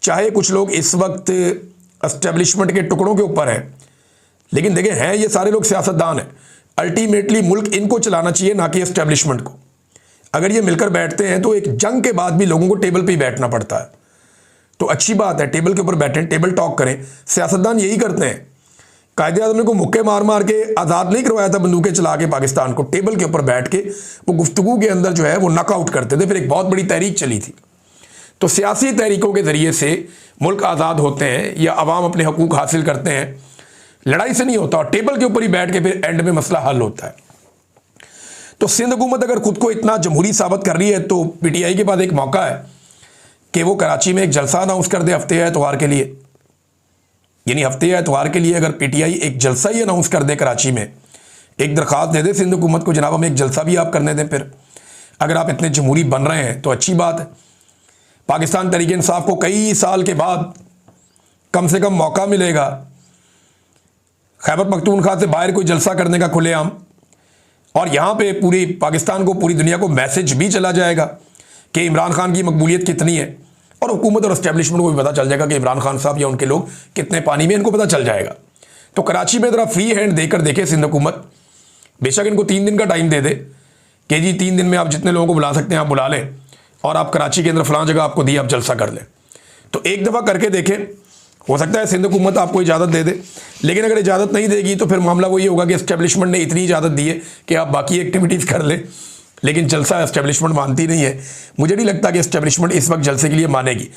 चाहे कुछ लोग इस वक्त एस्टेब्लिशमेंट के टुकड़ों के ऊपर हैं, लेकिन देखें हैं ये सारे लोग सियासतदान हैं। अल्टीमेटली मुल्क इनको चलाना चाहिए, ना कि एस्टेब्लिशमेंट को। अगर ये मिलकर बैठते हैं तो एक जंग के बाद भी लोगों को टेबल पे ही बैठना पड़ता है, तो अच्छी बात है टेबल के ऊपर बैठें, टेबल टॉक करें। सियासतदान यही करते हैं। कायदे-ए-आज़म ने को मुक्के मार मार के आज़ाद नहीं करवाया था बंदूकें चला के पाकिस्तान को, टेबल के ऊपर बैठ के वो गुफ्तगू के अंदर जो है वो नॉकआउट करते थे, फिर एक बहुत बड़ी तहरीक चली थी। तो सियासी तहरीकों के ज़रिए से मुल्क आज़ाद होते हैं या अवाम अपने हकूक़ हासिल करते हैं, लड़ाई से नहीं होता, और टेबल के ऊपर ही बैठ के फिर एंड में मसला हल होता है। तो सिंध हुकूमत अगर खुद को इतना जमहूरी साबित कर रही है तो पीटीआई के पास एक मौका है कि वो कराची में एक जलसा अनाउंस कर दे हफ्ते या एतवार के लिए। यानी हफ्ते या एतवार के लिए अगर पीटीआई एक जलसा ही अनाउंस कर दे कराची में, एक दरख्वास्त दे दे सिंध हुकूमत को, जनाब हमें एक जलसा भी आप करने दें, फिर अगर आप इतने जमहूरी बन रहे हैं तो अच्छी बात है। पाकिस्तान तहरीक इंसाफ को कई साल के बाद कम से कम मौका मिलेगा खैबर पख्तूनख्वा से बाहर कोई जलसा करने का खुलेआम, और यहाँ पे पूरी पाकिस्तान को, पूरी दुनिया को मैसेज भी चला जाएगा कि इमरान खान की मकबूलियत कितनी है, और हुकूमत और एस्टेब्लिशमेंट को भी पता चल जाएगा कि इमरान खान साहब या उनके लोग कितने पानी में, इनको पता चल जाएगा। तो कराची में ज़रा फ्री हैंड देकर देखे सिंध हुकूमत, बेशक इनको 3 दिन का टाइम दे दे कि जी 3 दिन में आप जितने लोगों को बुला सकते हैं आप बुला लें, और आप कराची के अंदर फलां जगह आपको दी, आप जलसा कर लें। तो एक दफ़ा करके देखें, हो सकता है सिंध हुकूमत आपको इजाज़त दे दे, लेकिन अगर इजाज़त नहीं देगी तो फिर मामला वो ये होगा कि एस्टेब्लिशमेंट ने इतनी इजाज़त दी है कि आप बाकी एक्टिविटीज़ कर लें, लेकिन जलसा एस्टेब्लिशमेंट मानती नहीं है। मुझे नहीं लगता कि एस्टेब्लिशमेंट इस वक्त जलसे के लिए मानेगी।